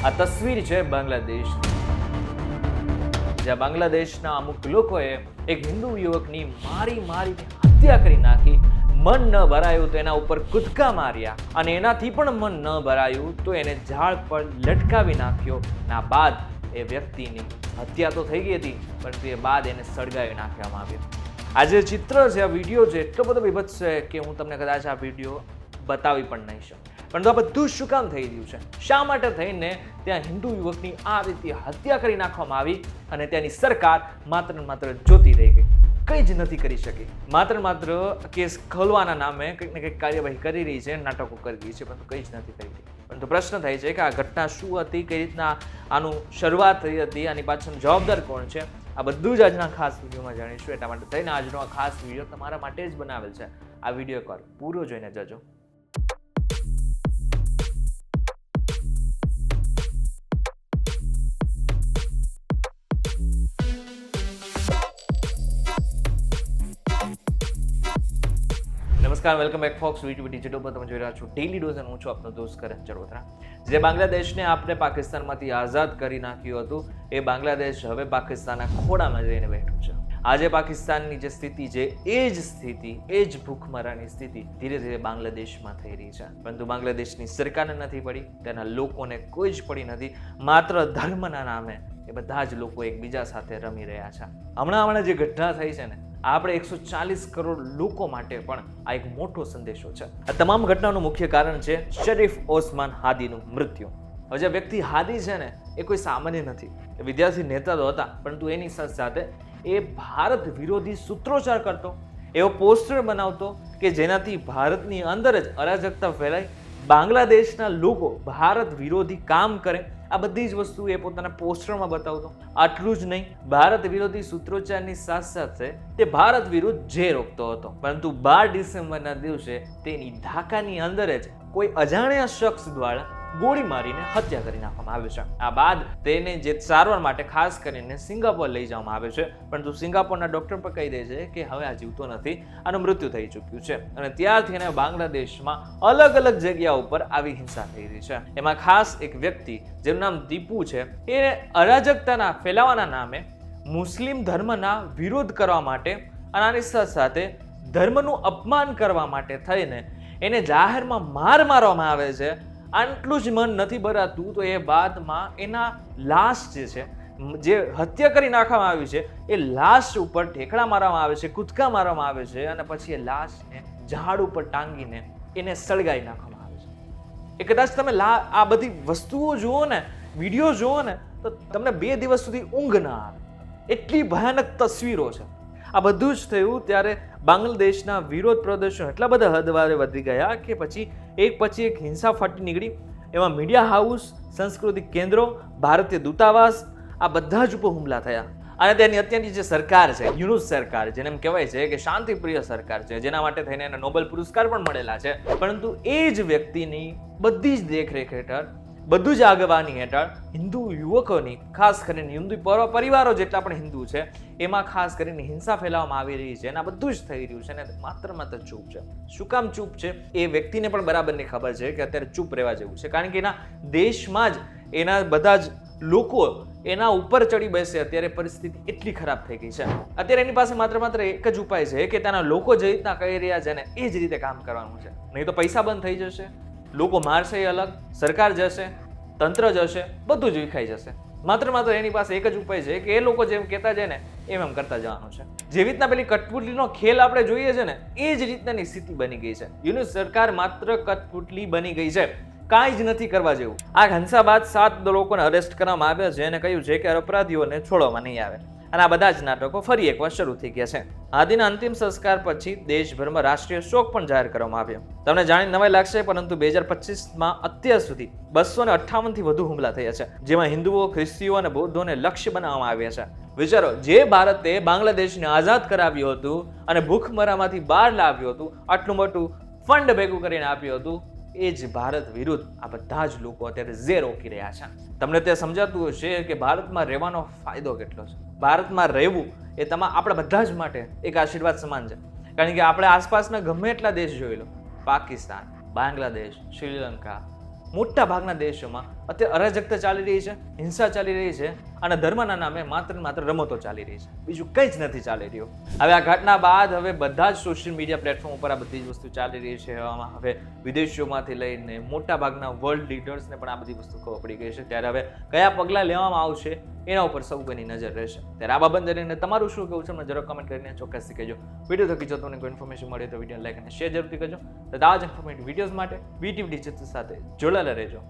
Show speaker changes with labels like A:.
A: આ તસવીર છે બાંગ્લાદેશની, જ્યાં બાંગ્લાદેશના અમુક લોકોએ એક હિન્દુ યુવકની મારીને હત્યા કરી નાખી. મન ન ભરાયું તો એના ઉપર કૂદકા માર્યા, અને એનાથી પણ મન ન ભરાયું તો એને ઝાડ પર લટકાવી નાખ્યો. ના બાદ એ વ્યક્તિની હત્યા તો થઈ ગઈ હતી, પરંતુ એ બાદ એને સળગાવી નાખવામાં આવ્યો. આ જે ચિત્ર છે, આ વિડીયો છે, એટલો બધો વિભત્સ છે કે હું તમને કદાચ આ વિડીયો બતાવી પણ નહીં શકું. પરંતુ આ બધું શું કામ થઈ રહ્યું છે? શા માટે થઈને ત્યાં હિન્દુ યુવકની આ રીતે હત્યા કરી નાખવામાં આવી અને ત્યાંની સરકાર માત્ર જોતી રહી ગઈ, કંઈ જ નથી કરી શકી. માત્ર કેસ ખોલવાના નામે કંઈક ને કંઈક કાર્યવાહી કરી રહી છે, નાટકો કરી રહી છે, પરંતુ કંઈ જ નથી કરી રહી. પરંતુ પ્રશ્ન થાય છે કે આ ઘટના શું હતી, કઈ રીતના આનું શરૂઆત થઈ હતી, આની પાછળ જવાબદાર કોણ છે? આ બધું જ આજના ખાસ વિડીયોમાં જાણીશું. એટલા માટે થઈને આજનો આ ખાસ વિડીયો તમારા માટે જ બનાવેલ છે. આ વિડીયો એકવાર પૂરો જોઈને જજો. નમસ્કાર, વેલકમ બેક ફોક્સ વીટીવી ડિજિટલ પર તમે જોઈ રહ્યા છો ડેલી ડોઝ, અને હું છું આપનો દોસ્ત કરણ ચરોતરા. જે બાંગ્લાદેશને આપણે પાકિસ્તાનમાંથી આઝાદ કરી નાખ્યું હતું, એ બાંગ્લાદેશ હવે પાકિસ્તાનના ખોળામાં જઈને બેઠું છે. આજે પાકિસ્તાનની જે સ્થિતિ છે, એ જ સ્થિતિ, એ જ ભૂખમરાની સ્થિતિ ધીરે ધીરે બાંગ્લાદેશમાં થઈ રહી છે. પરંતુ બાંગ્લાદેશની સરકારને નથી પડી, તેના લોકોને કોઈ જ પડી નથી. માત્ર ધર્મના નામે એ બધા જ લોકો એકબીજા સાથે રમી રહ્યા છે. હમણાં જે ઘટના થઈ છે ને, આપણે 140 કરોડ લોકો માટે પણ આ એક મોટો સંદેશો છે. આ તમામ ઘટનાનું મુખ્ય કારણ છે શરીફ ઓસમાન હાદીનું મૃત્યુ. હવે જે વ્યક્તિ હાદી છે ને, એ કોઈ સામાન્ય નથી. એ વિદ્યાર્થી નેતા તો હતા, પરંતુ એની સાથે એ ભારત વિરોધી સૂત્રોચ્ચાર કરતો, એવો પોસ્ટર બનાવતો કે જેનાથી ભારતની અંદર જ અરાજકતા ફેલાય, બાંગ્લાદેશના લોકો ભારત વિરોધી કામ કરે. આ બધી જ વસ્તુ એ પોતાના પોસ્ટરમાં બતાવતો. આટલું જ નહીં, ભારત વિરોધી સૂત્રોચ્ચારની સાથે તે ભારત વિરુદ્ધ જે રોકતો હતો. પરંતુ 12 ડિસેમ્બરના દિવસે તેની ઢાકાની અંદર જ કોઈ અજાણ્યા શખ્સ દ્વારા ગોળી મારીને હત્યા કરી નાખવામાં આવે છે. આ બાદ તેને જે સારવાર માટે ખાસ કરીને સિંગાપોર લઈ જવામાં આવે છે, પરંતુ સિંગાપોરના ડોક્ટર પણ કહી દે છે કે હવે આ જીવતો નથી, આનું મૃત્યુ થઈ ચૂક્યું છે. અને ત્યારથી એને બાંગ્લાદેશમાં અલગ જગ્યા ઉપર આવી હિંસા થઈ રહી છે. એમાં ખાસ એક વ્યક્તિ જેનું નામ દીપુ છે, એ અરાજકતાના ફેલાવાના નામે મુસ્લિમ ધર્મના વિરોધ કરવા માટે અને આની સાથે ધર્મનું અપમાન કરવા માટે થઈને એને જાહેરમાં મારવામાં આવે છે. આટલું જ મન નથી ભરાતું તો એ બાદમાં એના લાશ જે છે, જે હત્યા કરી નાખવામાં આવી છે, એ લાશ ઉપર ઠેકડા મારવામાં આવે છે, કૂદકા મારવામાં આવે છે, અને પછી એ લાશને ઝાડ ઉપર ટાંગીને એને સળગાવી નાખવામાં આવે છે. એ કદાચ તમે આ બધી વસ્તુઓ જુઓ ને, વિડીયો જુઓ ને, તો તમને 2 દિવસ સુધી ઊંઘ ના આવે, એટલી ભયાનક તસવીરો છે. આ બધું જ થયું ત્યારે બાંગ્લાદેશના વિરોધ પ્રદર્શન એટલા બધા હદવારે વધી ગયા કે પછી એક હિંસા ફાટી નીકળી. એમાં મીડિયા હાઉસ, સાંસ્કૃતિક કેન્દ્રો, ભારતીય દૂતાવાસ, આ બધા જ ઉપર હુમલા થયા. અને તેની અત્યારની જે સરકાર છે, યુનુસ સરકાર, જેને એમ કહેવાય છે કે શાંતિપ્રિય સરકાર છે, જેના માટે થઈને એને નોબેલ પુરસ્કાર પણ મળેલા છે, પરંતુ એ જ વ્યક્તિની બધી જ દેખરેખ હેઠળ, બધું જ આગેવાની હેઠળ હિન્દુ યુવકોની, ખાસ કરીને હિન્દુ પરિવારો જેટલા પણ હિન્દુ છે, એમાં ખાસ કરીને હિંસા ફેલાવવામાં આવી રહી છે. અને આ બધું જ થઈ રહ્યું છે ને માત્ર ચૂપ છે. શું કામ ચૂપ છે? એ વ્યક્તિને પણ બરાબરની ખબર છે કે અત્યારે ચૂપ રહેવા જેવું છે, કારણ કે એના દેશમાં જ એના બધા જ લોકો એના ઉપર ચડી બેસે. અત્યારે પરિસ્થિતિ એટલી ખરાબ થઈ ગઈ છે. અત્યારે એની પાસે માત્ર એક જ ઉપાય છે કે તેના લોકો જે રીતના કહી રહ્યા છે ને, એ જ રીતે કામ કરવાનું છે. નહીં તો પૈસા બંધ થઈ જશે, લોકો મારશે એ અલગ, સરકાર જશે, તંત્ર જશે, બધું જ વિખાઈ જશે. માત્ર એની પાસે એક જ ઉપાય છે કે એ લોકો જેમ કહેતા જાય ને એમ કરતા જવાનું છે. જેવી રીતના પેલી કઠપુતલીનો ખેલ આપણે જોઈએ છે ને, એ જ રીતનાની સ્થિતિ બની ગઈ છે. યુનુસ સરકાર માત્ર કઠપુતલી બની ગઈ છે, કાંઈ જ નથી કરવા જેવું. આ હિંસા બાદ 7 લોકોને અરેસ્ટ કરવામાં આવ્યા છે અને કહ્યું છે કે અપરાધીઓને છોડવામાં નહીં આવે. અને આ બધા જ નાટકો ફરી એકવાર શરૂ થઈ ગયા છે. હાદીના અંતિમ સંસ્કાર પછી દેશભરમાં રાષ્ટ્રીય શોક પણ જાહેર કરવામાં આવ્યો. તમને જાણી નવાઈ લાગશે, પરંતુ 2025માં અત્યાર સુધી 258થી વધુ હુમલા થયા છે, જેમાં હિન્દુઓ, ખ્રિસ્તીઓ અને બૌદ્ધોને લક્ષ્ય બનાવવામાં આવ્યા છે. વિચારો, જે ભારતે બાંગ્લાદેશને આઝાદ કરાવ્યું હતું અને ભૂખમરામાંથી બહાર લાવ્યું હતું, આટલું મોટું ફંડ ભેગું કરીને આપ્યું હતું, એ જ ભારત વિરુદ્ધ આ બધા જ લોકો અત્યારે જે રોકી રહ્યા છે. તમને તે સમજાતું હશે કે ભારતમાં રહેવાનો ફાયદો કેટલો છે. ભારતમાં રહેવું એ આપણા બધા જ માટે એક આશીર્વાદ સમાન છે, કારણ કે આપણે આસપાસના ગમે એટલા દેશ જોઈ લો, પાકિસ્તાન, બાંગ્લાદેશ, શ્રીલંકા, મોટા ભાગના દેશોમાં અત્યારે અરાજકતા ચાલી રહી છે, હિંસા ચાલી રહી છે અને ધર્મના નામે માત્ર ને માત્ર રમતો ચાલી રહી છે, બીજું કંઈ જ નથી ચાલી રહ્યું. હવે આ ઘટના બાદ હવે બધા જ સોશિયલ મીડિયા પ્લેટફોર્મ ઉપર આ બધી જ વસ્તુ ચાલી રહી છે. હવે વિદેશોમાંથી લઈને મોટા ભાગના વર્લ્ડ લીડર્સને પણ આ બધી વસ્તુ ખબર પડી ગઈ છે. ત્યારે હવે કયા પગલાં લેવામાં આવશે એના ઉપર સૌ કોઈની નજર રહેશે. ત્યારે આ બાબત લઈને તમારું શું કહેવું છે મને જરૂર કમેન્ટ કરીને ચોક્કસથી કહેજો. વિડીયો થકી જો તમને કોઈ ઇન્ફોર્મેશન મળે તો વિડીયો લાઈક અને શેર જરૂરથી કરજો. તો આ જ ઇન્ફોર્મેટિવ વિડીયોઝ માટે વીટીવી ડિજિટલ સાથે જોડાયેલા રહેજો.